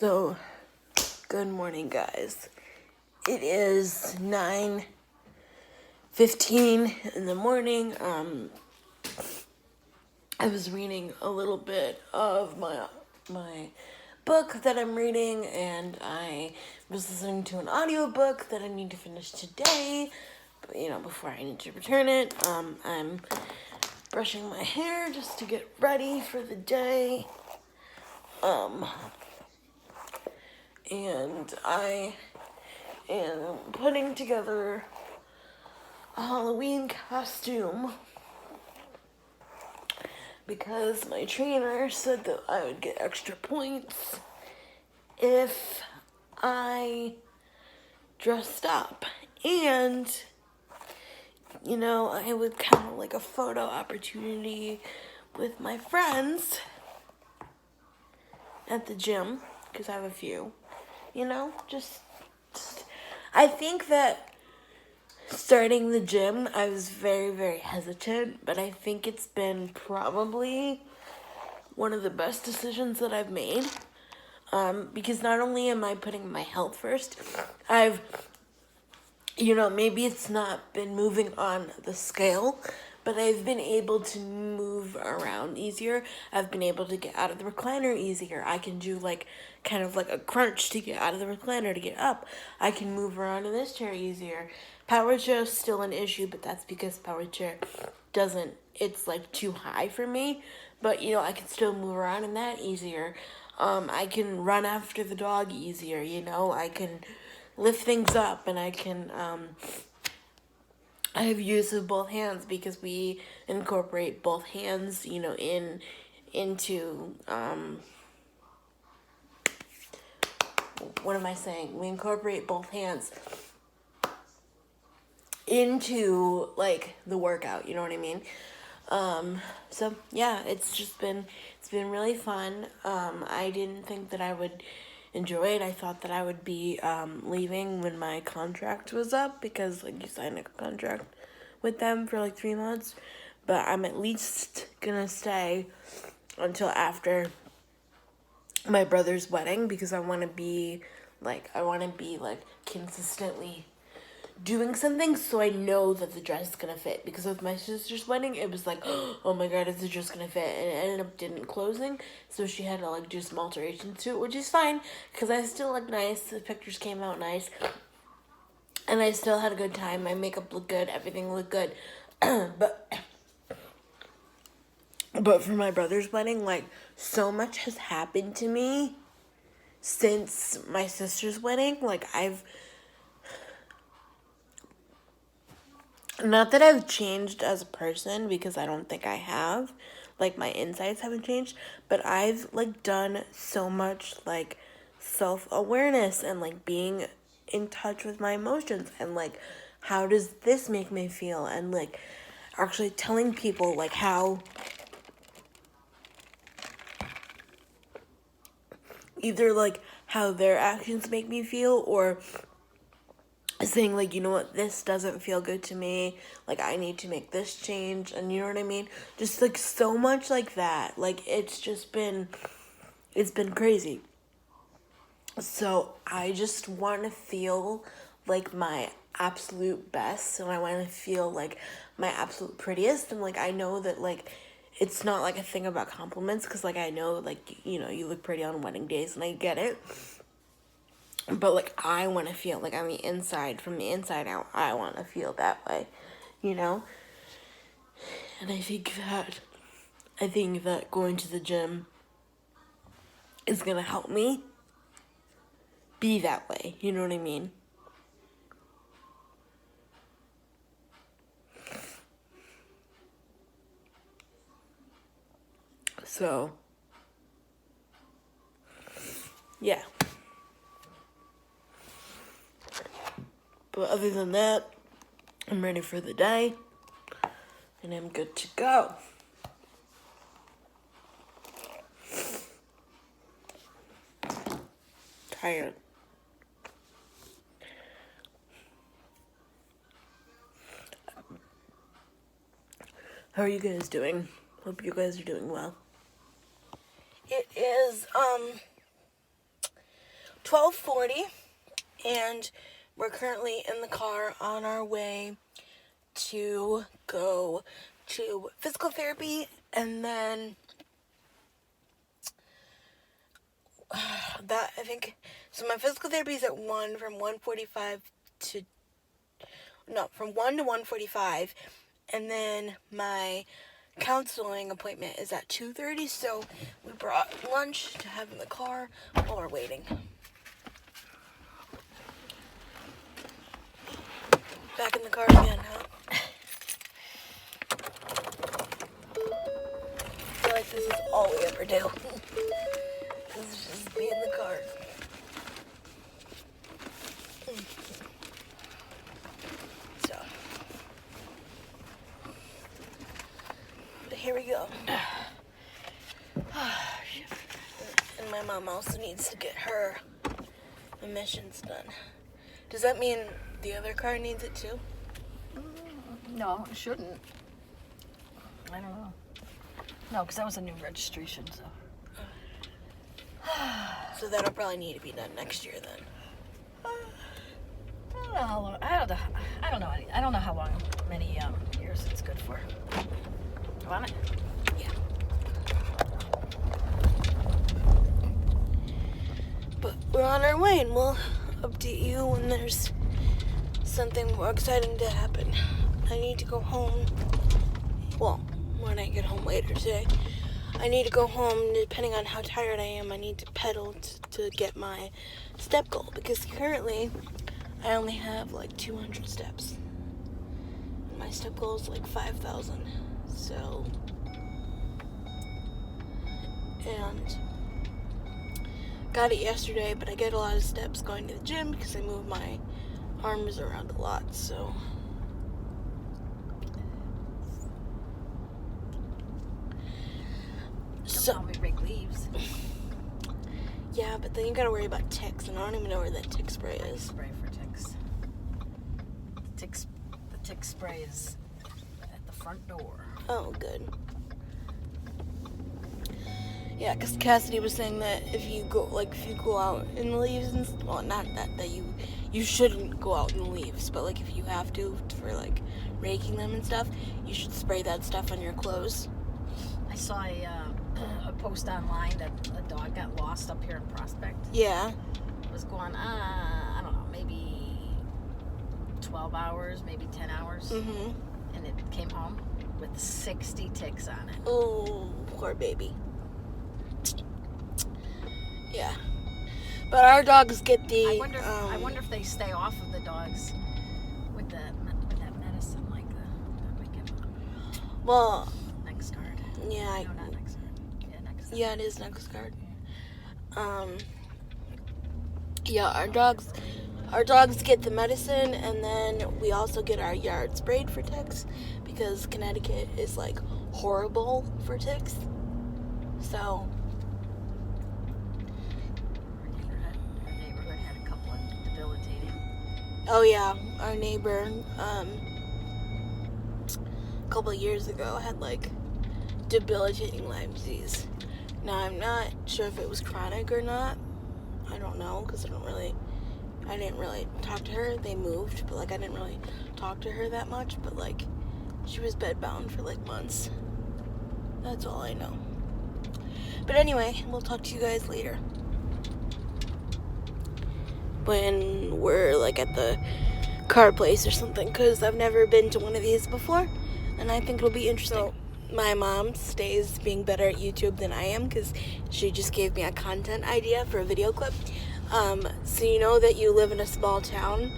So, good morning, guys. It is 9:15 in the morning. I was reading a little bit of my book that I'm reading, and I was listening to an audiobook that I need to finish today, before I need to return it. I'm brushing my hair just to get ready for the day. And I am putting together a Halloween costume because my trainer said that I would get extra points if I dressed up. And, I would kind of like a photo opportunity with my friends at the gym, because I have a few, just I think that starting the gym, I was very, very hesitant, but I think it's been probably one of the best decisions that I've made. Because not only am I putting my health first, maybe it's not been moving on the scale, but I've been able to move around easier. I've been able to get out of the recliner easier. I can do kind of like a crunch to get out of the recliner to get up. I can move around in this chair easier. Power chair is still an issue, but that's because power chair it's like too high for me. But, I can still move around in that easier. I can run after the dog easier, I can lift things up, and I have use of both hands because we incorporate both hands, into, what am I saying? We incorporate both hands into, the workout, you know what I mean? So yeah, it's been really fun. I didn't think that I would enjoy it. I thought that I would be leaving when my contract was up, because you sign a contract with them for 3 months, but I'm at least gonna stay until after my brother's wedding, because I want to be consistently doing something, so I know that the dress is gonna fit. Because with my sister's wedding, it was oh my god, is the dress gonna fit? And it ended up didn't closing, so she had to do some alterations to it, which is fine because I still look nice. The pictures came out nice, and I still had a good time. My makeup looked good, everything looked good. But for my brother's wedding, so much has happened to me since my sister's wedding. Not that I've changed as a person, because I don't think I have. My insides haven't changed, but I've, done so much, self-awareness and, being in touch with my emotions and, how does this make me feel? And, actually telling people, how either, how their actions make me feel, or saying you know what, this doesn't feel good to me, I need to make this change, and you know what I mean, just so much that, it's been crazy. So I just want to feel my absolute best, and I want to feel my absolute prettiest, and I know that it's not a thing about compliments, because I know you look pretty on wedding days, and I get it. But, I want to feel, on the inside, from the inside out, I want to feel that way, And I think that going to the gym is going to help me be that way, you know what I mean? So, yeah. But other than that, I'm ready for the day, and I'm good to go. Tired. How are you guys doing? Hope you guys are doing well. It is, 12:40, and we're currently in the car on our way to go to physical therapy, and then that, I think, so my physical therapy is at 1, from 1:45 to, no, from 1 to 1:45, and then my counseling appointment is at 2:30, so we brought lunch to have in the car while we're waiting. Back in the car again, huh? I feel like this is all we ever do. This is just be in the car. So, but here we go. And my mom also needs to get her emissions done. Does that mean the other car needs it too? No, it shouldn't. I don't know. No, because that was a new registration, so. So that'll probably need to be done next year then. I don't know how long. I don't know how long, many years it's good for. You want it? Yeah. But we're on our way, and we'll update you when there's something more exciting to happen. I need to go home. Well, when I get home later today. I need to go home. Depending on how tired I am, I need to pedal to get my step goal, because currently I only have like 200 steps. My step goal is like 5,000. So, and got it yesterday, but I get a lot of steps going to the gym because I move my arms around a lot, so. So how big leaves. Yeah, but then you gotta worry about ticks, and I don't even know where that tick spray is. Spray for ticks. The tick spray is at the front door. Oh, good. Yeah, because Cassidy was saying that if you go out in the leaves, and well, not that you shouldn't go out in the leaves, but like if you have to for like raking them and stuff, you should spray that stuff on your clothes. I saw a post online that a dog got lost up here in Prospect. Yeah. It was going, I don't know, maybe 12 hours, maybe 10 hours. Mm-hmm. And it came home with 60 ticks on it. Oh, poor baby. Yeah. But our dogs get the... I wonder if they stay off of the dogs with that medicine, like that we give them. Well... NexGard. Yeah. No, not NexGard. Yeah, NexGard. Yeah, it is NexGard. Yeah, our dogs get the medicine, and then we also get our yard sprayed for ticks, because Connecticut is like horrible for ticks. So Our neighborhood had a couple of debilitating. oh yeah, our neighbor a couple of years ago had like debilitating Lyme disease. Now I'm not sure if it was chronic or not. I don't know, because I didn't really talk to her. They moved, but like I didn't really talk to her that much, but like she was bedbound for like months. That's all I know. But anyway, we'll talk to you guys later when we're like at the car place or something, because I've never been to one of these before, and I think it'll be interesting. So, my mom stays being better at YouTube than I am, because she just gave me a content idea for a video clip. So you know that you live in a small town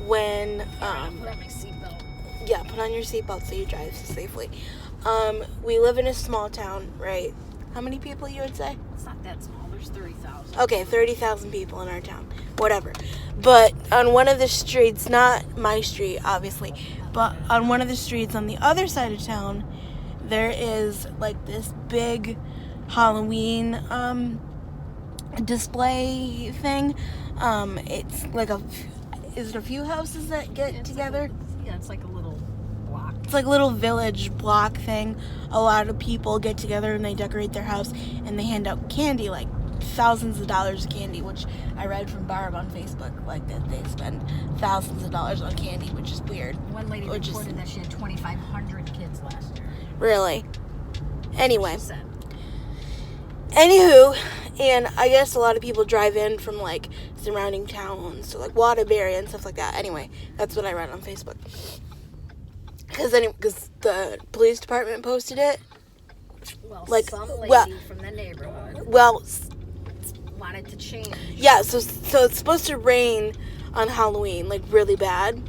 when Put on my seatbelt. yeah, put on your seatbelt so you drive safely. We live in a small town, right? How many people you would say? It's not that small. There's 30,000. Okay, 30,000 people in our town. Whatever. But on one of the streets, not my street, obviously, but on one of the streets on the other side of town, there is like this big Halloween display thing. It's like is it a few houses that get together? It's like a little block. It's like a little village block thing. A lot of people get together and they decorate their house and they hand out candy, like thousands of dollars of candy, which I read from Barb on Facebook, like that they spend thousands of dollars on candy, which is weird. One lady Which is- reported that she had 2,500 kids last year. Really. Anyway. She said. Anywho, and I guess a lot of people drive in from like surrounding towns, so like Waterbury and stuff like that. Anyway, that's what I read on Facebook. Because the police department posted it. Well, Like, some lady well- from the neighborhood Well, wanted to change. yeah, so it's supposed to rain on Halloween, like really bad.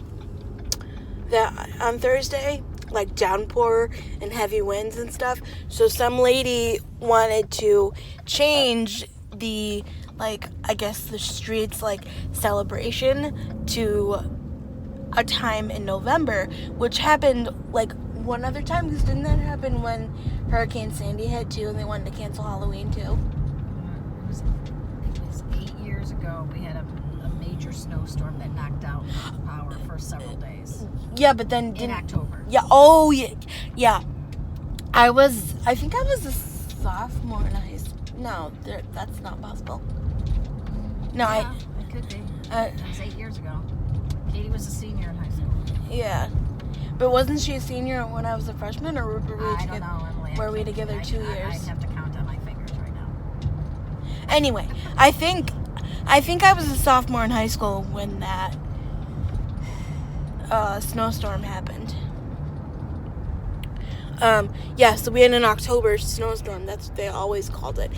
That on Thursday, like downpour and heavy winds and stuff. So some lady wanted to change the, like, I guess the streets like celebration to a time in November, which happened like one other time, because didn't that happen when Hurricane Sandy hit too, and they wanted to cancel Halloween too? It was 8 years ago. We had a major snowstorm that knocked out power for several days Yeah, but then in didn't. October. Yeah. Oh yeah. Yeah. I think I was a sophomore in high school. No, that's not possible. No, Yeah, it could be. That was 8 years ago. Katie was a senior in high school. Yeah. But wasn't she a senior when I was a freshman, or were we I don't together? know, Emily. Were we together 2 I'd years? have to count on my fingers right now. Anyway, I think I was a sophomore in high school when that snowstorm happened. Yeah, so we had an October snowstorm. That's what they always called it.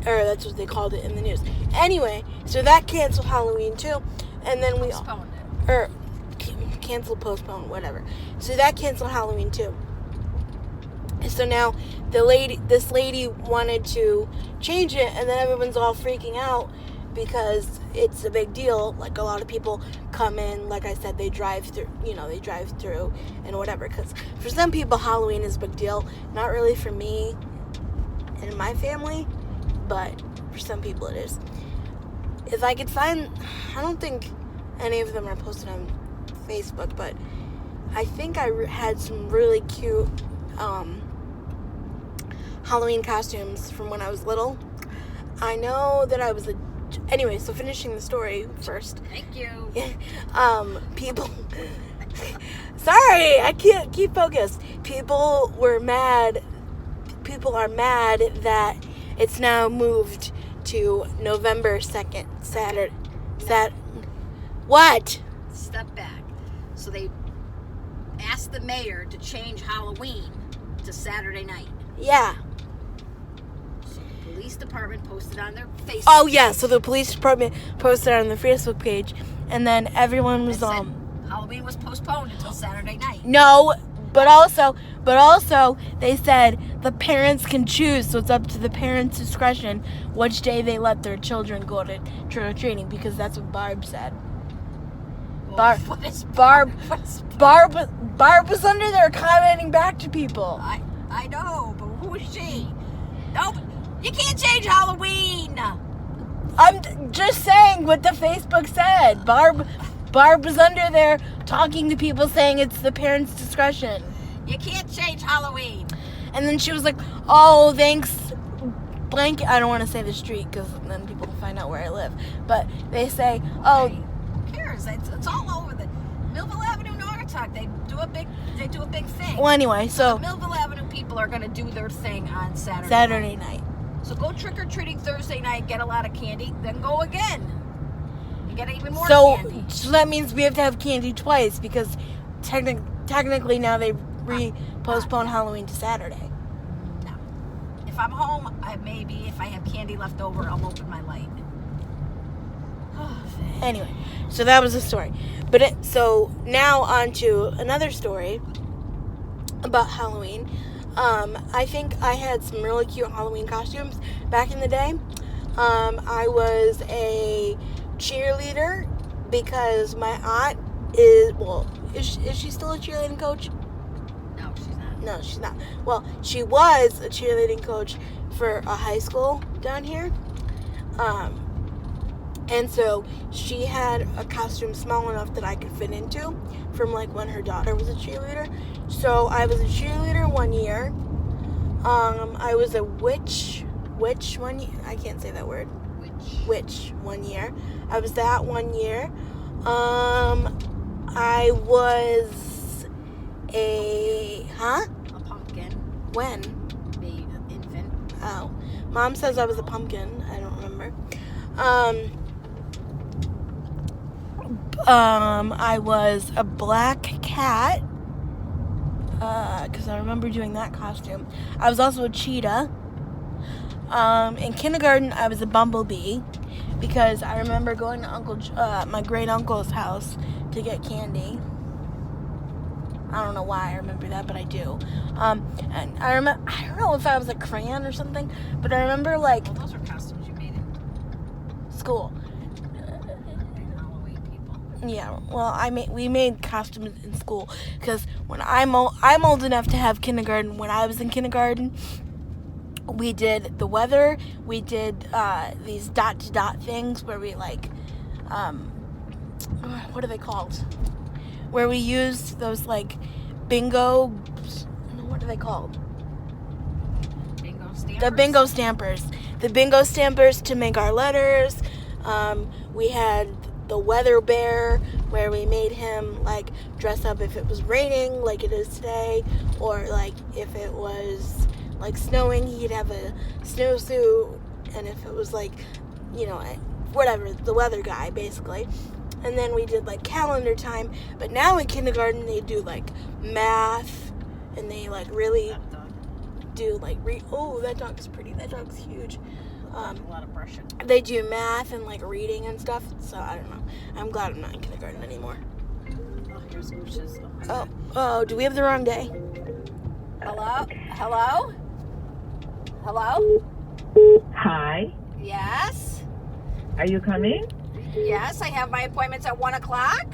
Or that's what they called it in the news. Anyway, so that canceled Halloween too. And then we Postponed it. or cancel, postpone, whatever. So that canceled Halloween too. So now this lady wanted to change it, and then everyone's all freaking out because it's a big deal. Like, a lot of people come in, like I said, they drive through and whatever. Because for some people, Halloween is a big deal. Not really for me and my family, but for some people it is. If I could find, I don't think any of them are posted on Facebook, but I think I had some really cute Halloween costumes from when I was little. I know that I was anyway, so finishing the story first. Thank you. People sorry, I can't keep focused. People are mad that it's now moved to November 2nd, Saturday. What? Step back. So they asked the mayor to change Halloween to Saturday night. Yeah. So the police department posted on their Facebook. Oh yeah, so the police department posted on the Facebook page, and then everyone was that said Halloween was postponed until Saturday night. no, but also they said the parents can choose, so it's up to the parents' discretion which day they let their children go to trick-or-treating, because that's what Barb said. Well, what is Barb what's- Barb was under there commenting back to people. I know, but who is she? No, you can't change Halloween. I'm just saying what the Facebook said. Barb was under there talking to people, saying it's the parents' discretion. You can't change Halloween. And then she was like, oh, thanks, blank. I don't want to say the street because then people will find out where I live. But they say, oh, Who cares? It's all over the Millville Avenue, Naugatuck. They do a big thing. well, anyway, so The Millville Avenue people are going to do their thing on Saturday. Saturday night. So go trick or treating Thursday night, get a lot of candy, then go again. You get even more So candy. that means we have to have candy twice, because technically now they postpone Halloween to Saturday. No. If I'm home, if I have candy left over, I'll open my light. Anyway, so that was the story. So now on to another story about Halloween. I think I had some really cute Halloween costumes back in the day. I was a cheerleader because my aunt is she still a cheerleading coach? No, she's not. No, she's not. Well, she was a cheerleading coach for a high school down here. And so she had a costume small enough that I could fit into from like when her daughter was a cheerleader. So I was a cheerleader one year. I was a witch Which one year? I can't say that word. Which? 1 year. I was that 1 year. I was a pumpkin. when? Baby, infant. Oh, Mom says I was a pumpkin. I don't remember. I was a black cat. Because I remember doing that costume. I was also a cheetah. In kindergarten, I was a bumblebee because I remember going to my great uncle's house to get candy. I don't know why I remember that, but I do. And I don't know if I was a crayon or something, but I remember like Well, those are costumes you made in school. Halloween, people. Yeah, well, we made costumes in school because when I'm old enough to have kindergarten. When I was in kindergarten, we did the weather. We did these dot to dot things where we like, what are they called? Where we used those like bingo. What are they called? Bingo stampers? The bingo stampers. The bingo stampers to make our letters. We had the weather bear where we made him like dress up if it was raining like it is today, or like if it was like snowing, he'd have a snowsuit, and if it was like, whatever, the weather guy basically. And then we did like calendar time, but now in kindergarten they do like math, and they like really That dog. do like oh, that dog is pretty, that dog's huge. A lot of brushing. They do math and like reading and stuff, so I don't know. I'm glad I'm not in kindergarten anymore. Oh, here's Lucia's. Oh, Oh, do we have the wrong day? hello? Hello? Hello? Hi, Yes? are you coming? Yes, I have my appointments at 1 o'clock.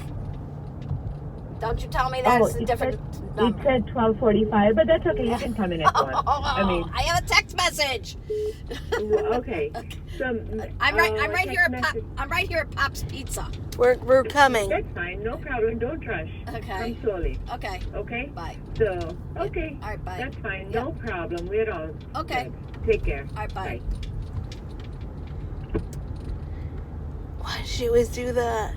Don't you tell me that's a it different It number. said 12:45, but that's okay. You can come in at 1. I have a text message. Okay. So, I'm right text here at message. I'm right here at Pop's Pizza. We're coming. That's fine. No problem. Don't rush. Okay. Come slowly. Okay. Okay? Bye. So, okay. All right, bye. That's fine. Yeah. No problem. We're all Okay. good. Take care. All right, bye. Why does she always do that?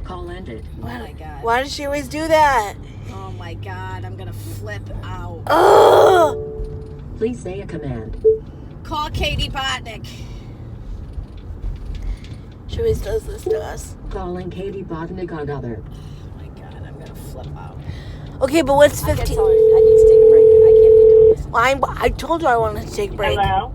Call ended. Oh my god. Why does she always do that? Oh my god, I'm gonna flip out. Oh! Please say a command. Call Katie Botnick. She always does this to us. Calling Katie Botnick on other. Oh my god, I'm gonna flip out. Okay, but what's I 15? need to take a break. I can't be doing this. Well, I told you I wanted to take a break. Hello?